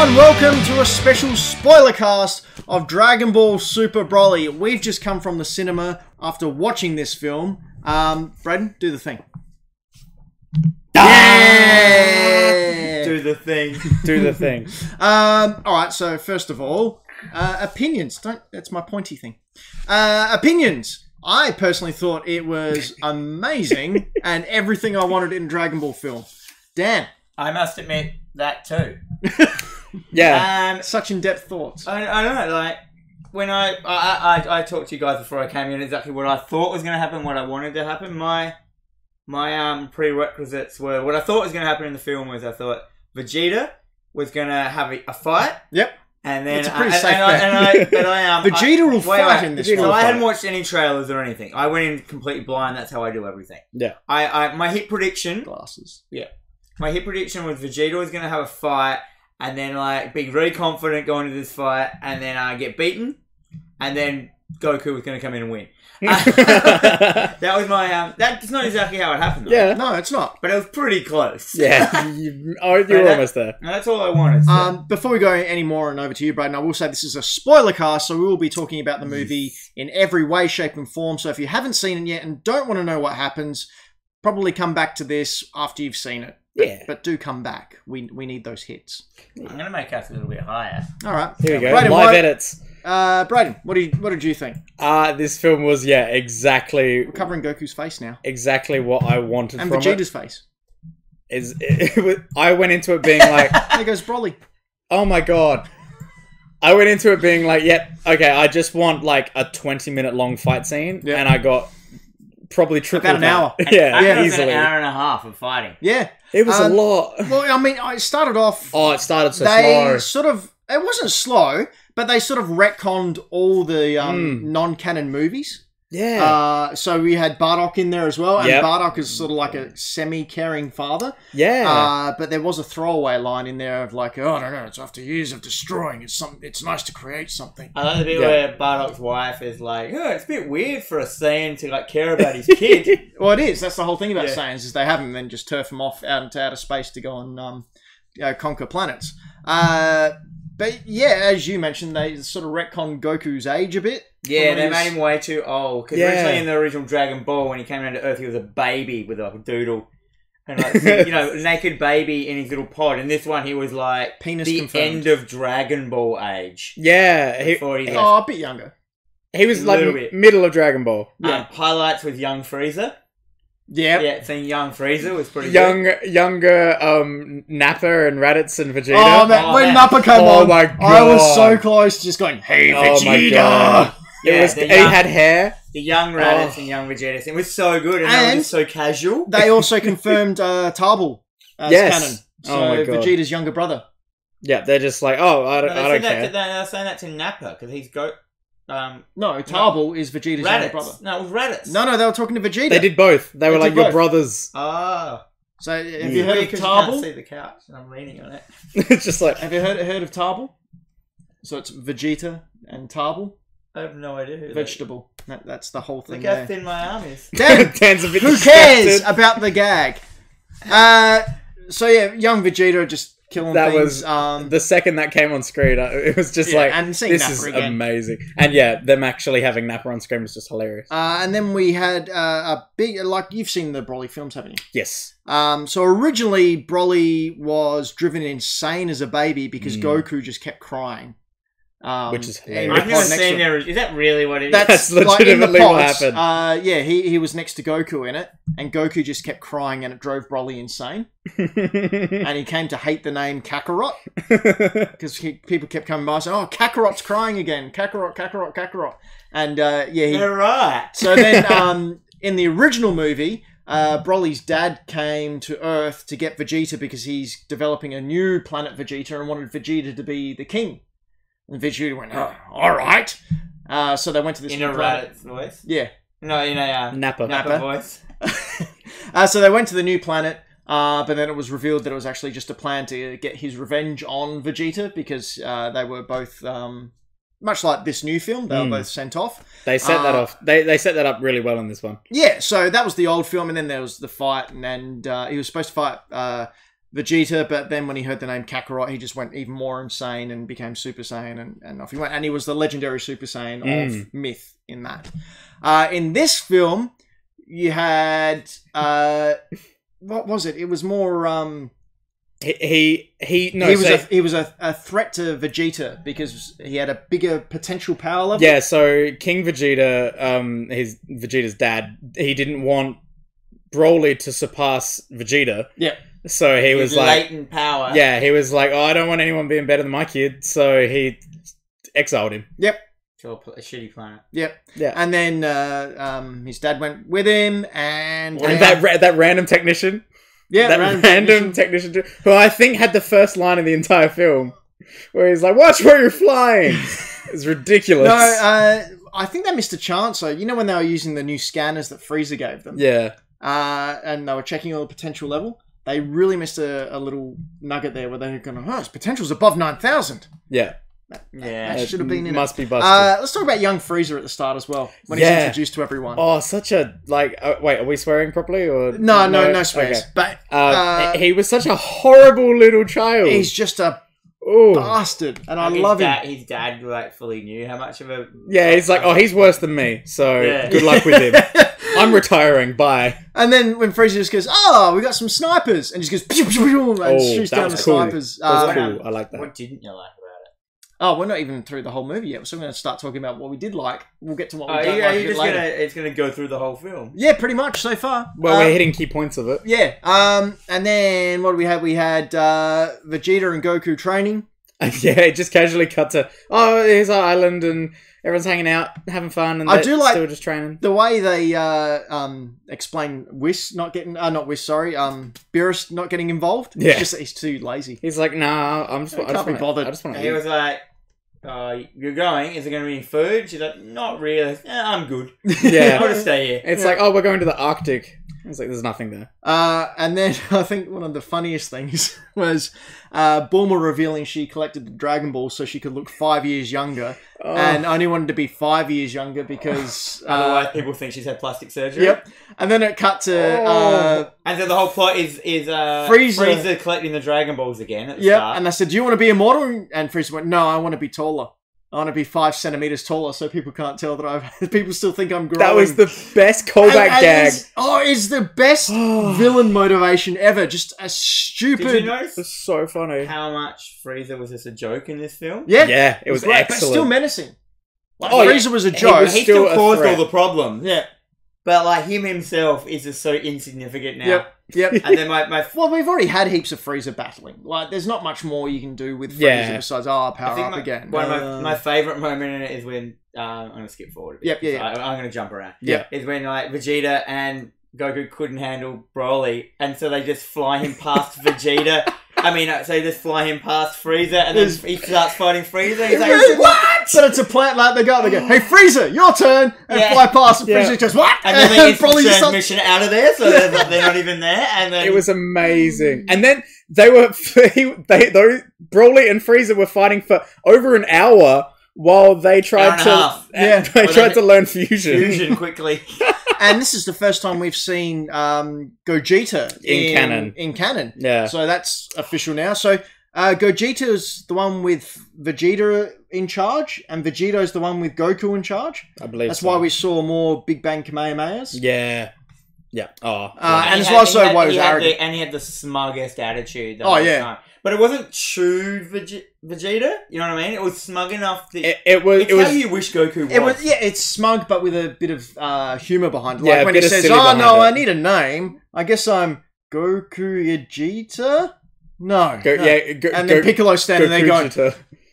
everyone, welcome to a special spoilercast of Dragonball Super Broly. We've just come from the cinema after watching this film. Brayden, do the thing. Yeah! Do the thing. Do the thing. Alright, so first of all, opinions. That's my pointy thing. Opinions. I personally thought it was amazing and everything I wanted in a Dragon Ball film. Dan. I must admit that too. Yeah. Such in-depth thoughts. I don't know, like, when I talked to you guys before I came in exactly what I thought was going to happen, what I wanted to happen. My prerequisites were, what I thought was going to happen in the film was I thought Vegeta was going to have a fight. Yep. And then it's a pretty safe bet. Vegeta will fight in this film. So I hadn't watched any trailers or anything. I went in completely blind. That's how I do everything. Yeah. My hit prediction. Glasses. Yeah. My hit prediction was Vegeta was going to have a fight and then like be very confident going into this fight and then get beaten and then Goku was going to come in and win. That was my that's not exactly how it happened though. Yeah. No, it's not. But it was pretty close. Yeah. you were almost there. That's all I wanted. So. Before we go any more and over to you, Brayden, I will say this is a spoiler cast, so we will be talking about the movie in every way, shape and form. So if you haven't seen it yet and don't want to know what happens, probably come back to this after you've seen it. But do come back. We need those hits. I'm going to make us a little bit higher. All right. Here we go. Brayden, Live edits. Brayden, what did you think? This film was, exactly... We're covering Goku's face now. Exactly what I wanted and from Vegeta's face. I went into it being like... There goes Broly. Oh my god. I went into it being like, okay, I just want like a 20-minute long fight scene. Yep. And I got probably triple about an hour. Yeah, easily. An hour and a half of fighting. Yeah. It was a lot. Well, I mean, it started off... Oh, it started so slow. slow. It wasn't slow, but they sort of retconned all the non-canon movies. Yeah. So we had Bardock in there as well, and Yep. Bardock is sort of like a semi-caring father. Yeah. But there was a throwaway line in there of like, oh, no, it's after years of destroying. It's nice to create something. I like the bit where Bardock's wife is like, it's a bit weird for a Saiyan to like care about his kid. Well, it is. That's the whole thing about Saiyans, is they have them and then just turf them off out into outer space to go and conquer planets. But yeah, as you mentioned, they sort of retconned Goku's age a bit. Yeah, they made him way too old. Because originally in the original Dragon Ball, when he came down to Earth, he was a baby with like a doodle. And like, naked baby in his little pod. And this one, he was like Penis the confirmed. end of Dragon Ball age. Yeah. A bit younger. He was like middle of Dragon Ball. Yeah. Highlights with young Frieza. Yeah, seeing young Frieza was pretty good. Younger Nappa and Raditz and Vegeta. Oh, man, when Nappa came on, my God. I was so close to just going, hey, Vegeta! Oh my God. He had hair. The young Raditz and young Vegeta. It was so good, and they were just so casual. They also confirmed Tarbal as canon. So Vegeta's younger brother. Yeah, they're just like, I don't care. They're saying that to Nappa, because he's no, Tarbal is Vegeta's younger brother. No, it was Raditz. No, they were talking to Vegeta. They did both. They were like your brothers. Oh. So have you heard of Tarbal? I can't see the couch, and I'm leaning on it. It's just like... Have you heard of Tarbal? So it's Vegeta and Tarbal. I have no idea who Vegetable. That's the whole thing. Look how thin my arm is. Dan's a bit who cares about the gag? So yeah, young Vegeta just killing things. That was the second that came on screen. It was just and this Nappa is again. amazing. And yeah, them actually having Nappa on screen was just hilarious. And then we had a big, like, you've seen the Broly films, haven't you? Yes. So originally Broly was driven insane as a baby because Goku just kept crying. Which is hilarious. I've never seen there. Is that really what it is? That's legitimately what happened. Yeah, he was next to Goku in it, and Goku just kept crying, and it drove Broly insane. And he came to hate the name Kakarot because people kept coming by saying, "Oh, Kakarot's crying again, Kakarot," and You're right. So then, in the original movie, Broly's dad came to Earth to get Vegeta because he's developing a new planet Vegeta and wanted Vegeta to be the king. And Vegeta went, oh, all right. So they went to this in a Raditz voice. Yeah. No, in a Nappa voice. So they went to the new planet, but then it was revealed that it was actually just a plan to get his revenge on Vegeta because they were both, much like this new film, they were both sent off. They set that off. They set that up really well in this one. Yeah, so that was the old film, and then there was the fight, and he was supposed to fight Vegeta, but then when he heard the name Kakarot, he just went even more insane and became Super Saiyan, and off he went. And he was the legendary Super Saiyan of myth in that. In this film, you had what was it? It was more. He was a threat to Vegeta because he had a bigger potential power level. Yeah, so King Vegeta, Vegeta's dad, he didn't want Broly to surpass Vegeta. Yeah. So he was like latent power. Yeah, he was like, I don't want anyone being better than my kid, so he exiled him. Yep. To a shitty planet. Yep. Yeah. And then his dad went with him, and that random technician. Yeah, that random technician who I think had the first line of the entire film, where he's like, "Watch where you're flying." It's ridiculous. No, I think they missed a chance. So you know when they were using the new scanners that Frieza gave them, yeah, and they were checking all the potential level. They really missed a little nugget there where they're going, his potential's above 9,000. Yeah. That should have been in it. Must be busted. Let's talk about young Frieza at the start as well, when he's introduced to everyone. Oh, such a, like, wait, are we swearing properly? Or No swears. Okay. But he was such a horrible little child. He's just a bastard, and I love him. His dad, like, fully knew how much of a... Yeah, he's like, he's worse than me, so good luck with him. I'm retiring, bye. And then when Frieza just goes, we got some snipers, and just goes, pew, pew, pew, and shoots down the snipers. That was cool. I like that. What didn't you like about it? Oh, we're not even through the whole movie yet. We're still going to start talking about what we did like. We'll get to what we don't like a bit later. It's going to go through the whole film? Yeah, pretty much so far. Well, we're hitting key points of it. Yeah. And then what do we have? We had Vegeta and Goku training. Yeah, it just casually cut to, here's our island, and everyone's hanging out, having fun, and I do like still just training. The way they explain Whis not getting, not Whis, sorry, Beerus not getting involved. Yeah. It's just that he's too lazy. He's like, nah, I can't be bothered. I just want to He was like, you're going, is there going to be any food? She's like, not really. I'm good. Yeah. I want to stay here. It's like, we're going to the Arctic. It's like, there's nothing there. And then I think one of the funniest things was Bulma revealing she collected the Dragon Balls so she could look 5 years younger, and only wanted to be 5 years younger because otherwise people think she's had plastic surgery. Yep. And then it cut to and so the whole plot is Frieza collecting the Dragon Balls again at the start. And I said, "Do you want to be immortal?" And Frieza went, "No, I want to be taller. I want to be 5 centimeters taller, so people can't tell that people still think I'm growing." That was the best callback gag. It's the best villain motivation ever. Just a stupid. Did you notice It's so funny. how much Frieza was just a joke in this film? Yeah, it was great, excellent. but still menacing. Frieza was a joke. He still caused all the problems. Yeah. But, like, him himself is just so insignificant now. Yep. And then my well, we've already had heaps of Frieza battling. Like, there's not much more you can do with Frieza besides, power up again. One of my favourite moment in it is when, I'm going to skip forward a bit. Yep. I'm going to jump around. Yep. Is when, like, Vegeta and Goku couldn't handle Broly, and so they just fly him past Vegeta. So they just fly him past Frieza, and then he starts fighting Frieza. He's like, what? But it's a plant like they go, hey, Frieza, your turn! And fly past, and Frieza goes, what? And then they instant transmission out of there, so they're not even there. And then it was amazing. And then Broly and Frieza were fighting for over an hour while they tried to learn fusion. Fusion quickly. And this is the first time we've seen Gogeta in canon. Yeah. So that's official now. So Gogeta is the one with Vegeta in charge, and Vegeta is the one with Goku in charge. I believe that's why we saw more Big Bang Kamehamehas. Yeah. Yeah. And it's also why he was arrogant. And he had the smuggest attitude the whole time. But it wasn't true Vegeta. You know what I mean? It was smug enough that it was how you wish Goku was. It's smug, but with a bit of humor behind it. Like when he says, I need a name. I guess I'm Goku Vegeta? No. And then Piccolo's standing there going,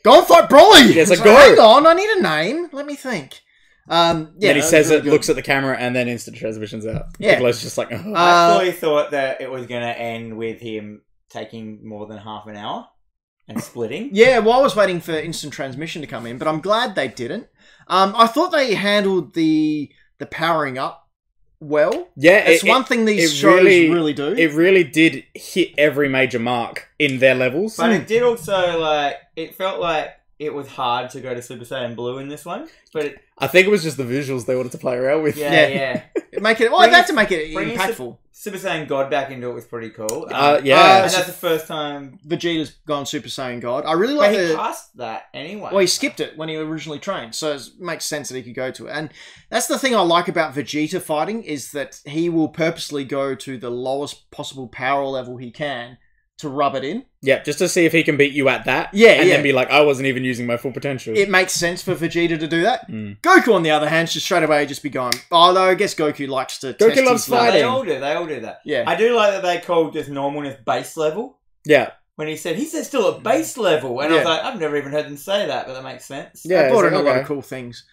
go and fight Broly! Yes, go. Hang on, I need a name. Let me think. Then he says it, looks at the camera, and then instant transmission's out. Yeah. Piccolo's just like, I fully thought that it was going to end with him taking more than half an hour and splitting. Yeah, well, I was waiting for instant transmission to come in, but I'm glad they didn't. I thought they handled the powering up well. Yeah, it's one thing these shows really do. It really did hit every major mark in their levels. But it did also, it felt like it was hard to go to Super Saiyan Blue in this one. But I think it was just the visuals they wanted to play around with. Yeah. They had to make it impactful. Super Saiyan God back into it was pretty cool. Yeah. And that's the first time Vegeta's gone Super Saiyan God. I really but like he passed that anyway. Well, he skipped it when he originally trained, so it makes sense that he could go to it. And that's the thing I like about Vegeta fighting, is that he will purposely go to the lowest possible power level he can to rub it in. Yeah, just to see if he can beat you at that. Yeah, and yeah. then be like, I wasn't even using my full potential. It makes sense for Vegeta to do that. Goku, on the other hand, should straight away just be going. Although I guess Goku likes to. Goku test loves his level. fighting. They all do that. Yeah. I do like that they called just normalness base level. Yeah. When he said still at base level, and I Yeah. was like, I've never even heard them say that, but that makes sense. Yeah, They brought in it's a lot okay. of cool things.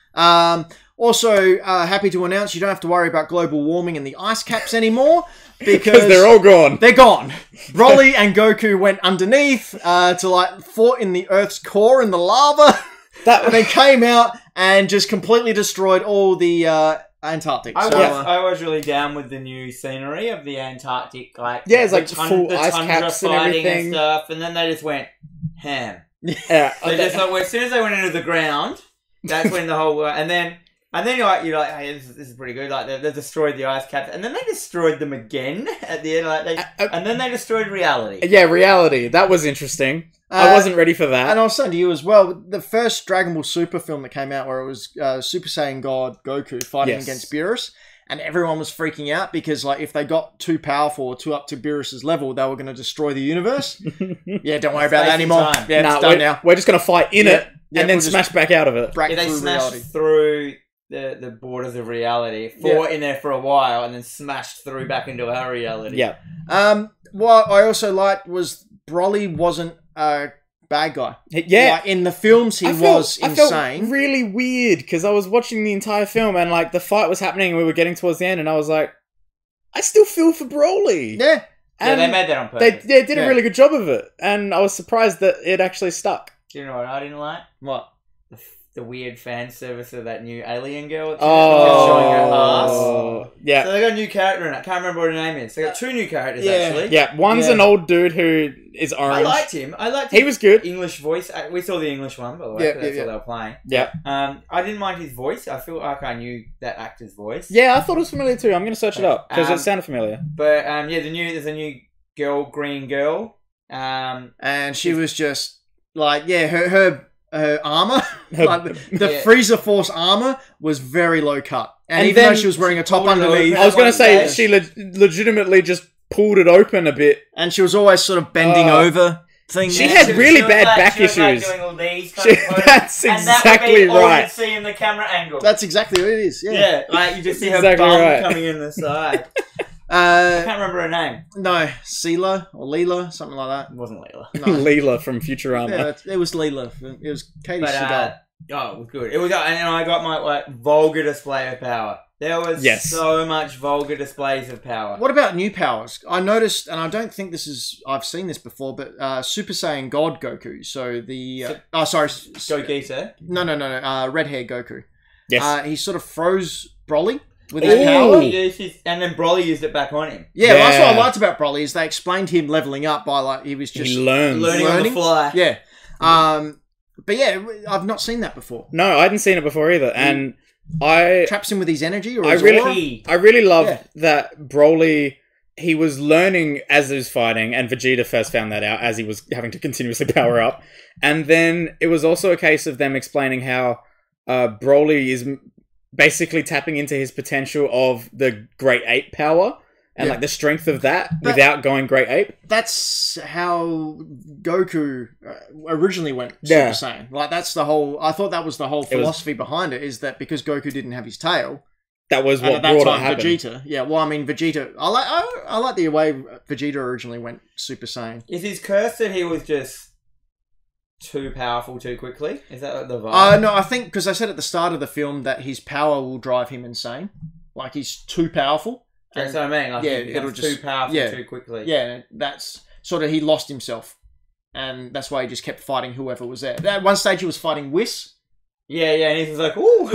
Also, happy to announce you don't have to worry about global warming and the ice caps anymore, because they're all gone. They're gone. Broly and Goku went underneath to fought in the Earth's core in the lava, and then came out and just completely destroyed all the Antarctic. I was really down with the new scenery of the Antarctic, it's like the full the ice tundra caps and fighting everything. and stuff, and then they just went ham. Yeah. They just as soon as they went into the ground, that's when the whole and then you're like, hey, this is pretty good. Like they destroyed the ice caps, and then they destroyed them again at the end. And then they destroyed reality. Yeah, reality. That was interesting. I wasn't ready for that. And I was saying to you as well, the first Dragonball Super film that came out, where it was Super Saiyan God Goku fighting against Beerus, and everyone was freaking out because, if they got too powerful or too up to Beerus's level, they were going to destroy the universe. Yeah, don't worry about that anymore. Time. Yeah, it's done now. We're just going to fight in it and then we'll smash back out of it. Break They through smashed reality. through the borders of reality, fought in there for a while, and then smashed through back into our reality. Yeah. What I also liked was Broly wasn't a bad guy. Yeah. In the films, he was insane. I felt really weird because I was watching the entire film and the fight was happening and we were getting towards the end and I was like, I still feel for Broly. Yeah. Yeah, they made that on purpose. They did a really good job of it, and I was surprised that it actually stuck. Do you know what I didn't like? What? The weird fan service of that new alien girl. Oh, showing her ass. Yeah. So they got a new character in it. I can't remember what her name is. They got two new characters actually. Yeah, one's an old dude who is orange. I liked him. He was good. English voice. We saw the English one, by the way. That's what they were playing. Yeah. I didn't mind his voice. I feel like I knew that actor's voice. Yeah, I thought it was familiar too. I'm going to search it up because it sounded familiar. But there's a new green girl. And she was just her armor, the Yeah. Frieza Force armor was very low cut. And even then though she was wearing a top pulled it underneath. over. I was going to say Yeah. she legitimately just pulled it open a bit. And she was always sort of bending over things. She had really bad back issues. Doing all these kind of poses, That's and that would exactly be all right. you'd see in the camera angle. That's exactly what it is. Yeah. Yeah, you just see her Exactly bum right. coming in the side. I Uh, can't remember her name. no, Seela or Leela, something like It wasn't Layla. that. No. Leela from Futurama. Yeah, it was Leela. It was Katie But Seagal. it was good. It was, and I got my vulgar display of power. There was so much vulgar displays of power. What about new powers? I noticed, and I don't think I've seen this before, but Super Saiyan God Goku. So Gogeta. No, red hair Goku. Yes. He sort of froze Broly with Ooh. his power. And then Broly used it back on him. Yeah, well, that's what I Yeah. liked about Broly is they explained him leveling up by he was just He learns. Learning on the fly. Yeah. But yeah, I've not seen that before. No, I hadn't seen it before either. And I Traps him with his energy or I his really, aura? I really loved Yeah. that Broly, he was learning as he was fighting, and Vegeta first found that out as he was having to continuously power up. And then it was also a case of them explaining how Broly is basically tapping into his potential of the Great Ape power and the strength of that without going Great Ape. That's how Goku originally went Super Yeah. Saiyan. That's the whole... I thought that was the whole philosophy behind it, is that because Goku didn't have his tail... That was And what at that brought it time, happen. Vegeta. Yeah, well, I mean, Vegeta... I like the way Vegeta originally went Super Saiyan. Is his curse that he was just too powerful too quickly? Is that the vibe? No, I think... Because I said at the start of the film that his power will drive him insane. He's too powerful. That's what I mean. yeah, he it'll becomes just... too powerful yeah, too quickly. Yeah, that's... Sort of, he lost himself. And that's why he just kept fighting whoever was there. At one stage, he was fighting Whis. Yeah, and he's like, ooh.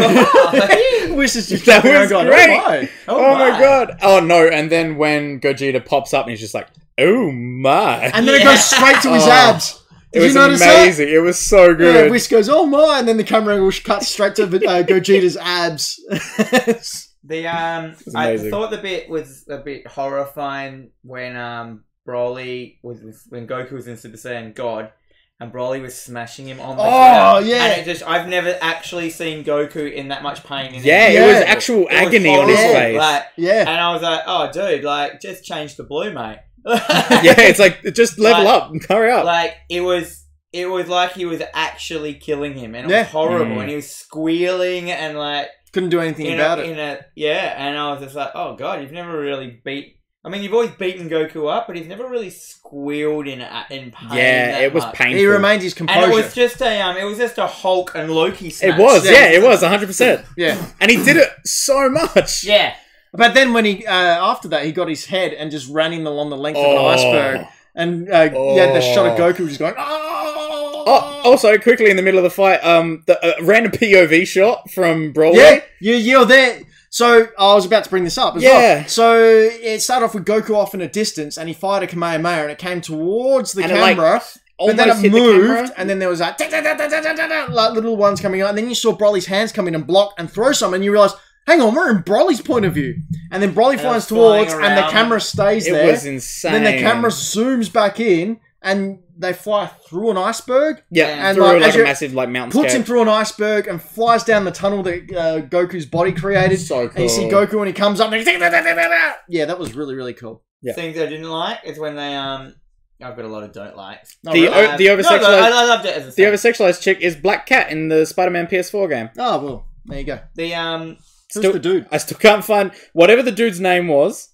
Whis is just That jumping around was going, great. oh my. Oh my god. Oh no, and then when Gogeta pops up and he's just like, oh my. And then it goes straight to his abs. Did It was you notice amazing. It was so that? good. Yeah, Whis goes, oh my, and then the camera angle cuts straight to Gogeta's abs. I amazing. thought the bit was a bit horrifying when Broly when Goku was in Super Saiyan God. And Broly was smashing him on the ground. Yeah. And I've never actually seen Goku in that much pain. It was actual agony on his face. Like, yeah. And I was like, oh, dude, like, just change the blue, mate. Yeah, it's like, just level up. Hurry up. Like, it was like he was actually killing him. And it was horrible. And he was squealing and, like... Couldn't do anything about it. And I was just like, oh, God, you've never really I mean, you've always beaten Goku up, but he's never really squealed in pain. Yeah, it was painful. He remained his composure. And it was just a Hulk and Loki smash. It was, it was 100%. Yeah, and he did it so much. Yeah, but then when he after that, he got his head and just ran him along the length of an iceberg, and you had the shot of Goku just going. Oh, also quickly in the middle of the fight, the random POV shot from Broly. Yeah, you're there. So, I was about to bring this up as well. So, it started off with Goku off in a distance, and he fired a Kamehameha, and it came towards the camera, but then it moved, and then there was like little ones coming out, and then you saw Broly's hands come in and block and throw some, and you realised, hang on, we're in Broly's point of view. And then Broly flies towards, and the camera stays there. It was insane. Then the camera zooms back in, and they fly through an iceberg. Yeah, and through like a massive mountain. Puts him through an iceberg and flies down the tunnel that Goku's body created. So cool. And you see Goku when he comes up. And yeah, that was really, really cool. Yeah. Things I didn't like is when they I've got a lot of don't likes. The oversexualized. I loved it as a the oversexualized chick is Black Cat in the Spider-Man PS4 game. Oh well, there you go. Who's the dude? I still can't find whatever the dude's name was.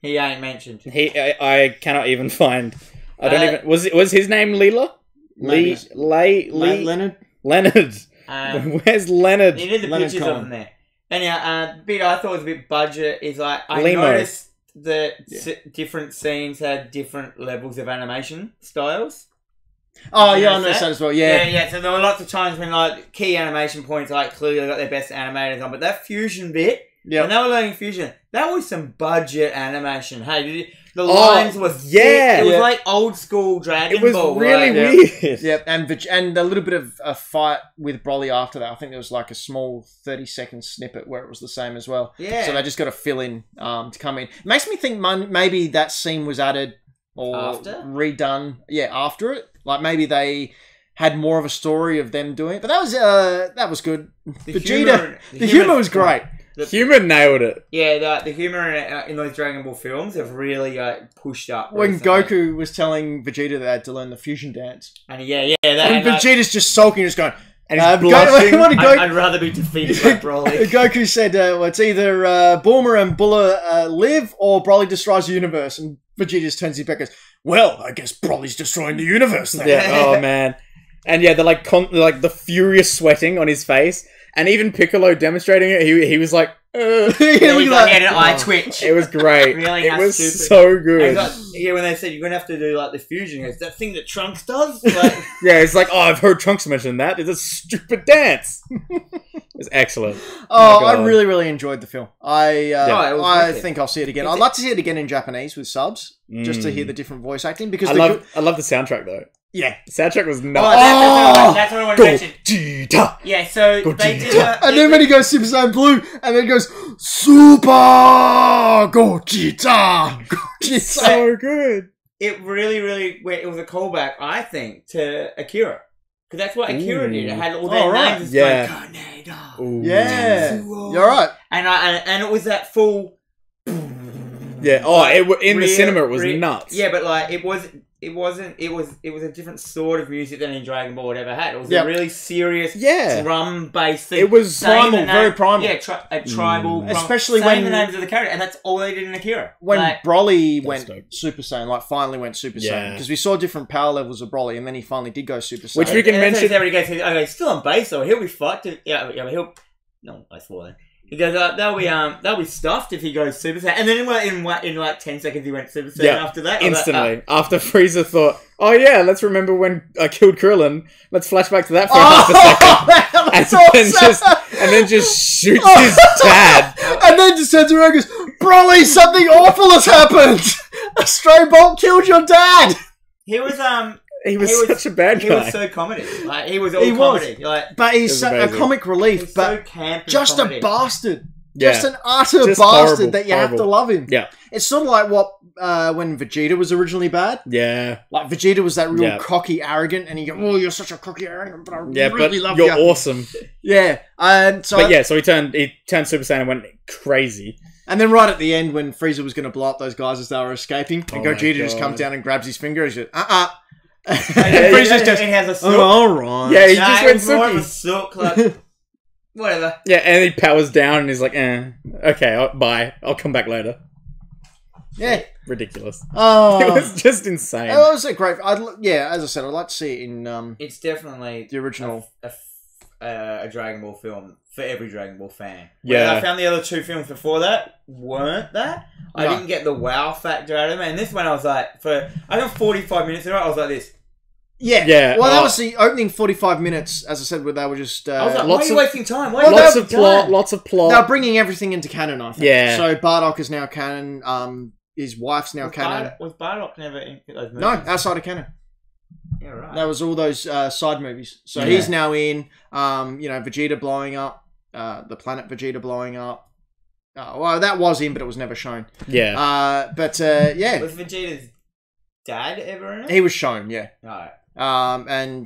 He ain't mentioned. I cannot even find. I don't even. Was his name Leela? Leonard. Leonard. Where's Leonard? You need the Leonard pictures Cohen. of him there. Anyhow, bit I thought was a bit budget is like I Limo. noticed that different scenes had different levels of animation styles. Oh yeah, I noticed that as well. Yeah. So there were lots of times when like key animation points like clearly got their best animators on, but that fusion bit, when they were learning fusion, that was some budget animation. Hey, the lines were thick. It was like old school Dragonball. It was really weird. Yeah, and a little bit of a fight with Broly after that. I think there was like a small 30-second snippet where it was the same as well. Yeah. So they just got to fill in to come in. It makes me think maybe that scene was added or redone. Yeah, after it. Like maybe they had more of a story of them doing it. But that was good. The humor was great. The humor nailed it. Yeah, the humor in those Dragon Ball films have really pushed up. When recently. Goku was telling Vegeta they had to learn the fusion dance. And and Vegeta's just sulking, just going... And he's blushing. I'd rather be defeated by Broly. Goku said, well, it's either Bulma and Bulla live or Broly destroys the universe. And Vegeta just turns his back and goes, well, I guess Broly's destroying the universe then. Yeah, oh man. And yeah, the furious sweating on his face. And even Piccolo demonstrating it, he was like, he had an eye twitch. It was great. Really, it was stupid. so good. When they said you're gonna have to do like the fusion, he goes, that thing that Trunks does. Like, yeah, it's like, oh, I've heard Trunks mention that. It's a stupid dance. It's excellent. I really, really enjoyed the film. I think I'll see it again. I'd like to see it again in Japanese with subs, just to hear the different voice acting. Because I love the soundtrack though. Yeah, the soundtrack was nuts. That's what I wanted to mention. Yeah, so they did. And then when he goes Super Saiyan Blue, and then he goes Super Gogeta. So good. It really, really, it was a callback, I think, to Akira. Because that's what Akira did. It had all their names. Yeah. Yeah. You're right. And it was that full. Yeah. Oh, in the cinema it was nuts. Yeah, but like it wasn't. It was a different sort of music than in Dragon Ball had ever had. It was a really serious drum-based thing. It was primal, very primal. Yeah, tribal. Especially when the names of the character, and that's all they did in Akira. When Broly went Super Saiyan, finally went Super Saiyan, because we saw different power levels of Broly, and then he finally did go Super Saiyan. Which we can mention. Everybody goes, okay, he's still on base, so he'll be fucked. Yeah, he'll. No, I swore then. He goes, they'll be stuffed if he goes Super Saiyan. And then in like 10 seconds he went Super Saiyan after that. Instantly. After Frieza thought, oh yeah, let's remember when I killed Krillin. Let's flash back to that for half a second. And then just shoots his dad. And then just turns around and goes, Broly, something awful has happened! A stray bolt killed your dad! He was such a bad guy. He was so comedy. Like he was all comedy. But he's a comic relief, but so camp just comedy. a bastard. Just an utter Just bastard horrible, that you have to horrible. love him. Yeah. It's sort of like what when Vegeta was originally bad. Yeah. Like Vegeta was that real Yeah. cocky, arrogant, and you go, "Oh, you're such a cocky, arrogant, but I Yeah, really but love you're you." awesome. Yeah, so So he turned Super Saiyan and went crazy. and then right at the end when Frieza was going to blow up those guys as they were escaping, and Oh my Gogeta just God. comes down and grabs his finger. He's just and And Frieza's just, he has a sook. "Oh, all right." Yeah, he Nah, just it went was more of a Suki. sook, like whatever. Yeah, and he powers down and he's like, okay, bye. I'll come back later. yeah. Ridiculous. Oh, It was just insane. it was a great. As I said, I'd like to see it in It's definitely the original. a Dragon Ball film for every Dragon Ball fan. Yeah. Where I found the other two films before that weren't that. I No. didn't get the wow factor out of them, and this one I was like, I got 45 minutes in it. I was like this. Yeah, Yeah, Well, that was the opening 45 minutes, as I said, where they were just I was like, why lots are you of- wasting time? Why lots are you of plot, lots of plot. they're bringing everything into canon. I think. Yeah. So Bardock is now canon. His wife's now canon. Was Bardock never in those movies? No, outside of canon. Yeah, right. That was all those side movies. So Yeah. he's now in. Vegeta blowing up. The planet Vegeta blowing up. Well, that was in, but it was never shown. Yeah. Yeah, Was Vegeta's dad ever in it? he was shown. Yeah. Alright. And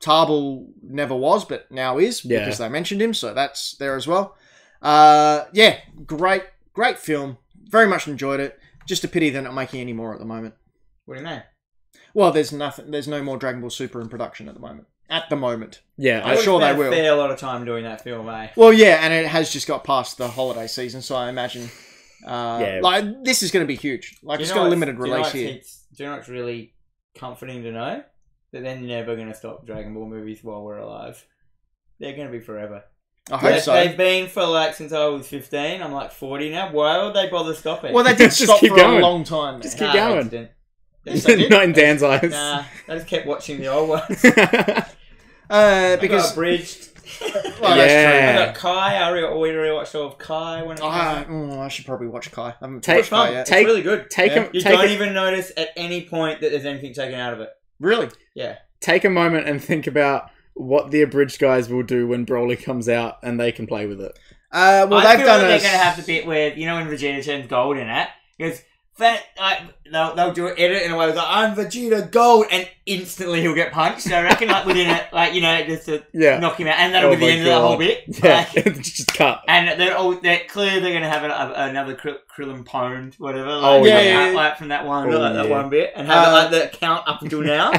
Tarbell never was, but now is Yeah. because they mentioned him, so that's there as well. Great film. Very much enjoyed it. Just a pity they're not making any more at the moment. What do you mean? Well, there's nothing. There's no more Dragon Ball Super in production at the moment. At the moment. Yeah. I'm sure they spent will. a fair lot of time doing that film, eh? Well, yeah, and it has just got past the holiday season, so I imagine. Yeah. Like this is going to be huge. Like it's got a limited release here. Do you know what's really comforting to know? That they're never going to stop Dragon Ball movies while we're alive. They're going to be forever. I hope so. They've been for since I was 15. I'm 40 now. Why would they bother stopping? Well, they did Just stop keep for going. a long time. Just now. keep going. They didn't. Yes, they did. Not in Dan's eyes. Nah, I just kept watching the old ones. Because I got abridged. well, Yeah. that's I got Kai. We rewatched all of Kai when it true. came out. I should probably watch Kai. I haven't Take watched Kai fun. yet. Take- It's really good. take Yeah. a You take don't a, even notice at any point that there's anything taken out of it. Really? Yeah. take a moment and think about what the abridged guys will do when Broly comes out and they can play with it. Well, I they've feel done like a. they're going to have the bit where, when Vegeta turns gold in it, because they'll do an edit in a way like, I'm Vegeta Gold, and instantly he'll get punched. So I reckon within it, just to Yeah. knock him out, and that'll Oh be the my end of the God. whole bit. Yeah, it's just cut. And they're clearly they're going to have another Krillin pwned, whatever. Oh, yeah. From that one, Oh, that yeah. one bit, and have the count up until now.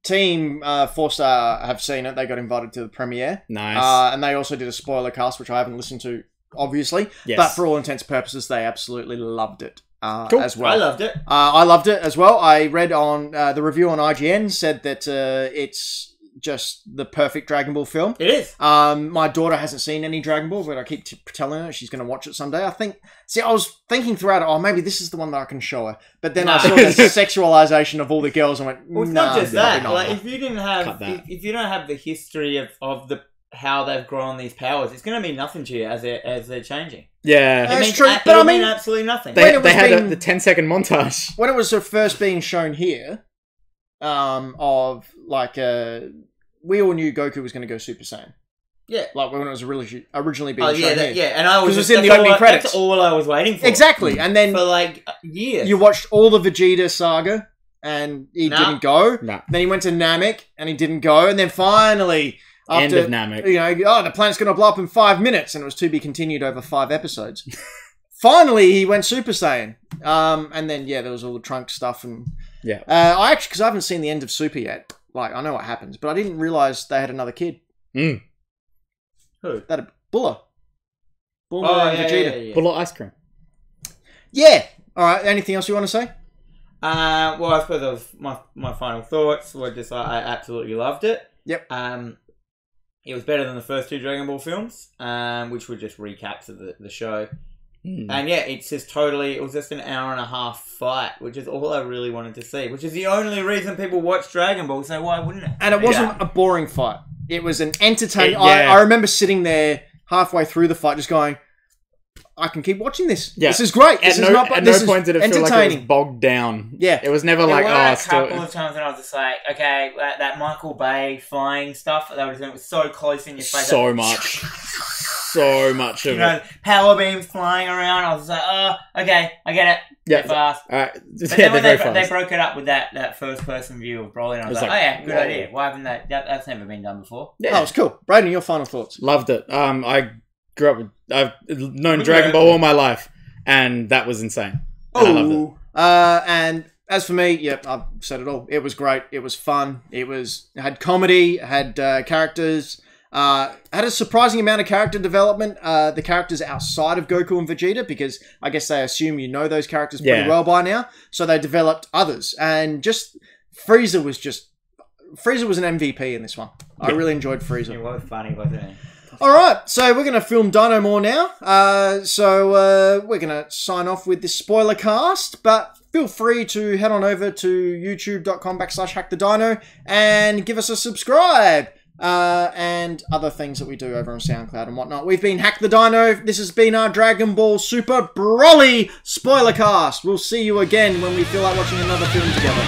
Team 4-Star have seen it. They got invited to the premiere. Nice. And they also did a spoiler cast, which I haven't listened to, obviously. Yes. But for all intents and purposes, they absolutely loved it Cool. as well. I loved it. I loved it as well. I read on the review on IGN said that it's just the perfect Dragon Ball film. It is. My daughter hasn't seen any Dragon Ball, but I keep telling her she's going to watch it someday. I was thinking throughout it, maybe this is the one that I can show her. But then I No. saw the sexualization of all the girls and went, Well, it's nah, not just probably that. not. If you didn't Cut have, that. if you don't have the history of how they've grown these powers, it's going to mean nothing to you as they're changing. Yeah. That's It means, true, but it'll I mean- mean absolutely nothing. When They it was had being- the 10-second montage. When it was first being shown here, we all knew Goku was going to go Super Saiyan. Yeah. Like when it was originally being shown here. And I was 'Cause just it's in the that's opening all credits. That's all I was waiting for. Exactly. And then For years. you watched all the Vegeta saga and he No. didn't go. No. Then he went to Namek and he didn't go. And then finally, End after, of Namek. the planet's going to blow up in 5 minutes. And it was to be continued over 5 episodes. Finally, he went Super Saiyan. And then, there was all the Trunk stuff. And Yeah. because I haven't seen the end of Super yet. I know what happens. But I didn't realize they had another kid. Mm. Who? That Bulla. Bulma Oh, and Vegeta. yeah. Full of ice cream. Yeah. All right. Anything else you want to say? Well, I suppose that was my final thoughts were just I absolutely loved it. Yep. It was better than the first 2 Dragon Ball films, which were just recaps of the show. Mm. And it's just it was just an hour and a half fight, which is all I really wanted to see, which is the only reason people watch Dragon Ball, so why wouldn't it? And it wasn't a boring fight. It was an entertaining... Yeah. I remember sitting there halfway through the fight just going, I can keep watching this. Yeah. This is great. At no point did it feel like it was bogged down. Yeah. It was never There like, were oh, a still... couple of times when I was just like, okay, that Michael Bay flying stuff that they were doing was so close in your face. So much. so much of You know, it. power beams flying around. I was like, oh, okay, I get it. Yeah, They're fast. Alright. But Yeah, then when they're they very fast. broke it up with that first person view of Broly, and I was like, oh yeah, good whoa. idea. Why haven't that's never been done before? That was cool. Brayden, your final thoughts? Loved it. I grew up with, I've known Okay. Dragon Ball all my life, and that was insane. And I loved it. And as for me, yep, I've said it all. It was great. It was fun. It had comedy, had characters, had a surprising amount of character development. The characters outside of Goku and Vegeta, because I guess they assume you know those characters pretty well by now. So they developed others, and just Frieza was an MVP in this one. I really enjoyed Frieza. It was funny, wasn't it? All right, so we're going to film Dino more now. So we're going to sign off with this spoiler cast, but feel free to head on over to youtube.com/hackthedino and give us a subscribe and other things that we do over on SoundCloud and whatnot. We've been Hack the Dino. This has been our Dragon Ball Super Broly spoiler cast. We'll see you again when we feel like watching another film together.